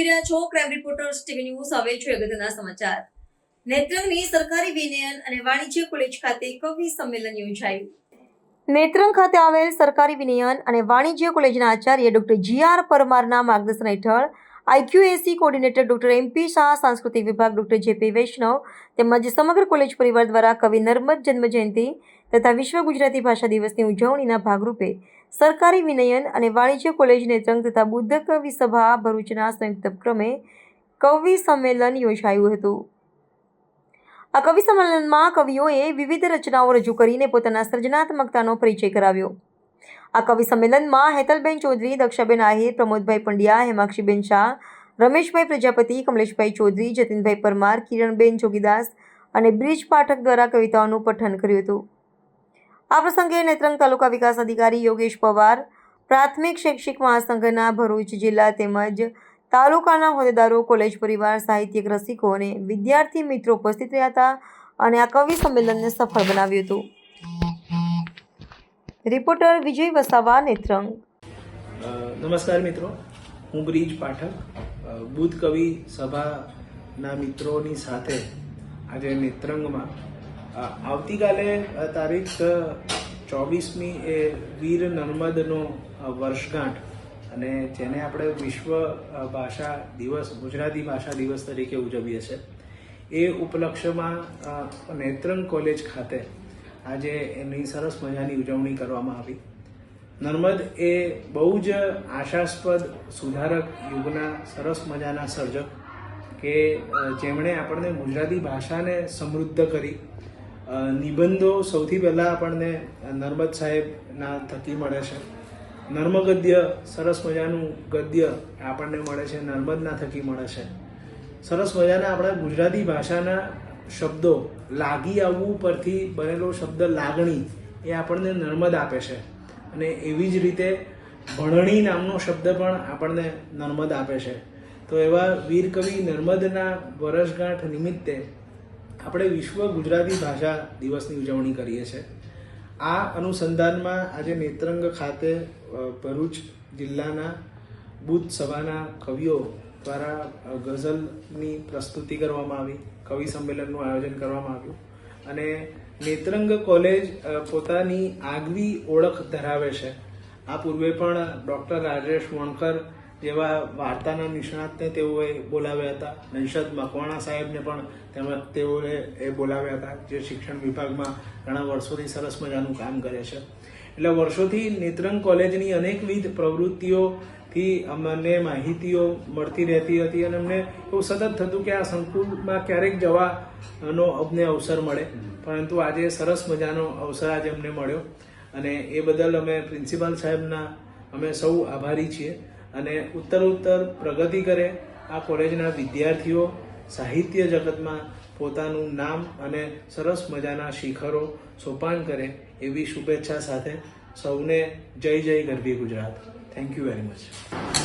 જોઈ રહ્યા છો ક્રાઇમ રિપોર્ટર્સ ટીવી ન્યૂઝ. હવે જોઈએ અગત્યના સમાચાર. નેત્રંગની સરકારી વિનયન અને વાણિજ્ય કોલેજ ખાતે કવિ સંમેલન યોજાયું. નેત્રંગ ખાતે આવેલ સરકારી વિનયન અને વાણિજ્ય કોલેજના આચાર્ય ડોક્ટર GR પરમારના માર્ગદર્શન હેઠળ IQAC coordinator doctor MP Shah, સાંસ્કૃતિક વિભાગ ડોક્ટર JP વૈષ્ણવ તેમજ સમગ્ર કોલેજ પરિવાર દ્વારા કવિ નર્મદ જન્મજયંતિ તથા વિશ્વ ગુજરાતી ભાષા દિવસની ઉજવણીના ભાગરૂપે સરકારી વિનયન અને વાણિજ્ય કોલેજ નેત્રંગ તથા બુદ્ધ કવિ સભા ભરૂચના સંયુક્ત ઉપક્રમે કવિ સંમેલન યોજાયું હતું. આ કવિ સંમેલનમાં કવિઓએ વિવિધ રચનાઓ રજૂ કરીને પોતાના સર્જનાત્મકતાનો પરિચય કરાવ્યો. આ કવિ સંમેલનમાં હેતલબેન ચૌધરી, દક્ષાબેન આહિર, પ્રમોદભાઈ પંડ્યા, હેમાક્ષીબેન શાહ, રમેશભાઈ પ્રજાપતિ, કમલેશભાઈ ચૌધરી, જતીનભાઈ પરમાર, કિરણબેન જોગીદાસ અને બ્રિજ પાઠક દ્વારા કવિતાઓનું પઠન કર્યું હતું. આ પ્રસંગે નેત્રંગ તાલુકા વિકાસ અધિકારી યોગેશ પવાર, પ્રાથમિક શૈક્ષિક મહાસંઘના ભરૂચ જિલ્લા તેમજ તાલુકાના હોદ્દેદારો, કોલેજ પરિવાર, સાહિત્યિક રસિકો અને વિદ્યાર્થી મિત્રો ઉપસ્થિત રહ્યા હતા અને આ કવિ સંમેલનને સફળ બનાવ્યું હતું. રિપોર્ટર વિજય વસાવા, નેત્રંગ. નમસ્કાર મિત્રો, હું બ્રિજ પાઠક, બુદ્ધ કવિ સભાના મિત્રોની સાથે આજે નેત્રંગમાં આવતીકાલે તારીખ 24મી એ વીર નર્મદનો વર્ષગાંઠ અને જેને આપણે વિશ્વ ભાષા દિવસ, ગુજરાતી ભાષા દિવસ તરીકે ઉજવીએ છીએ, એ ઉપલક્ષ્યમાં નેત્રંગ કોલેજ ખાતે આજે એની સરસ મજાની ઉજવણી કરવામાં આવી. નર્મદ એ બહુ જ આશાસ્પદ સુધારક યુગના સરસ મજાના સર્જક કે જેમણે આપણને ગુજરાતી ભાષાને સમૃદ્ધ કરી. નિબંધો સૌથી પહેલાં આપણને નર્મદ સાહેબના થકી મળે છે. નર્મગદ્ય, સરસ મજાનું ગદ્ય આપણને મળે છે, નર્મદના થકી મળે છે. સરસ મજાના આપણા ગુજરાતી ભાષાના શબ્દો, લાગી આવવું પરથી બનેલો શબ્દ લાગણી, એ આપણને નર્મદ આપે છે. અને એવી જ રીતે ભણણી નામનો શબ્દ પણ આપણને નર્મદ આપે છે. તો એવા વીર કવિ નર્મદના વર્ષગાંઠ નિમિત્તે આપણે વિશ્વ ગુજરાતી ભાષા દિવસની ઉજવણી કરીએ છીએ. આ અનુસંધાનમાં આજે નેત્રંગ ખાતે ભરૂચ જિલ્લાના બુદ્ધ સભાના કવિઓ દ્વારા ગઝલની પ્રસ્તુતિ કરવામાં આવી, કવિ સંમેલનનું આયોજન કરવામાં આવ્યું અને નેત્રંગ કોલેજ પોતાની આગવી ઓળખ ધરાવે છે. આ પૂર્વે પણ ડૉક્ટર રાજેશ વણકર જેવા વાર્તાના નિષ્ણાતને તેઓએ બોલાવ્યા હતા. નૈશદ મકવાણા સાહેબને પણ તેઓએ બોલાવ્યા હતા, જે શિક્ષણ વિભાગમાં ઘણા વર્ષોથી સરસ મજાનું કામ કરે છે. એટલે વર્ષોથી નેત્રંગ કોલેજની અનેકવિધ પ્રવૃત્તિઓથી અમને માહિતીઓ મળતી રહેતી હતી અને અમને એવું સતત થતું કે આ સંકુલમાં ક્યારેક જવાનો અમને અવસર મળે, પરંતુ આજે સરસ મજાનો અવસર આજે અમને મળ્યો અને એ બદલ અમે પ્રિન્સિપાલ સાહેબના અમે સૌ આભારી છીએ. અને ઉત્તરોત્તર પ્રગતિ કરે, આ કોલેજના વિદ્યાર્થીઓ સાહિત્ય જગતમાં પોતાનું નામ અને સરસ મજાના શિખરો સોપાન કરે, એવી શુભેચ્છા સાથે સૌને જય જય ગરવી Gujarat. Thank you very much.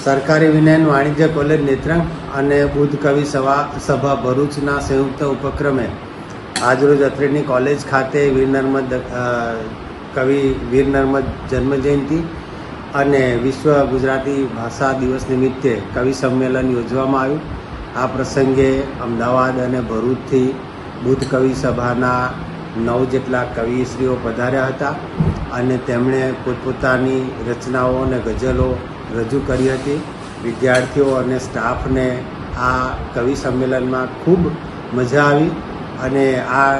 સરકારી વિનયન વાણિજ્ય કોલેજ નેત્રંગ અને બુદ્ધ કવિ સભા ભરૂચના સંયુક્ત ઉપક્રમે આજરોજ અત્રેની કોલેજ ખાતે વીર નર્મદ જન્મજયંતિ અને વિશ્વ ગુજરાતી ભાષા દિવસ નિમિત્તે કવિ સંમેલન યોજવામાં આવ્યું. આ પ્રસંગે અમદાવાદ અને ભરૂચથી બુદ્ધ કવિ સભાના 9 જેટલા કવિશ્રીઓ પધાર્યા હતા અને તેમણે પોતપોતાની રચનાઓ અને ગઝલો રજૂ કરી હતી. વિદ્યાર્થીઓ અને સ્ટાફને આ કવિ સંમેલનમાં ખૂબ મજા આવી અને આ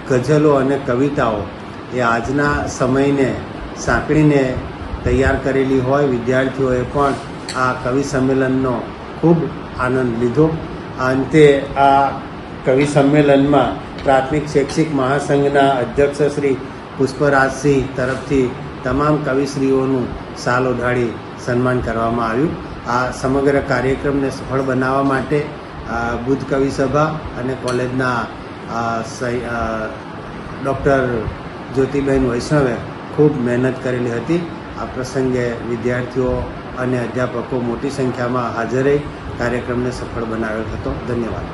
ગઝલો અને કવિતાઓ એ આજના સમયને સાંકળીને તૈયાર કરેલી હોય. વિદ્યાર્થીઓએ પણ આ કવિ સંમેલનનો ખૂબ આનંદ લીધો. અંતે આ કવિ સંમેલનમાં પ્રાથમિક શૈક્ષિક મહાસંઘના અધ્યક્ષ શ્રી પુષ્પરાજસિંહ તરફથી તમામ કવિશ્રીઓનું શાલ ઓઢાડી સન્માન કરવામાં આવ્યું. આ સમગ્ર કાર્યક્રમને સફળ બનાવવા માટે બુદ્ધ કવિ સભા અને કોલેજના ડૉક્ટર જ્યોતિબેન વૈષ્ણવે ખૂબ મહેનત કરેલી હતી. આ પ્રસંગે વિદ્યાર્થીઓ અને અધ્યાપકો મોટી સંખ્યામાં હાજર રહી કાર્યક્રમને સફળ બનાવ્યો હતો. ધન્યવાદ.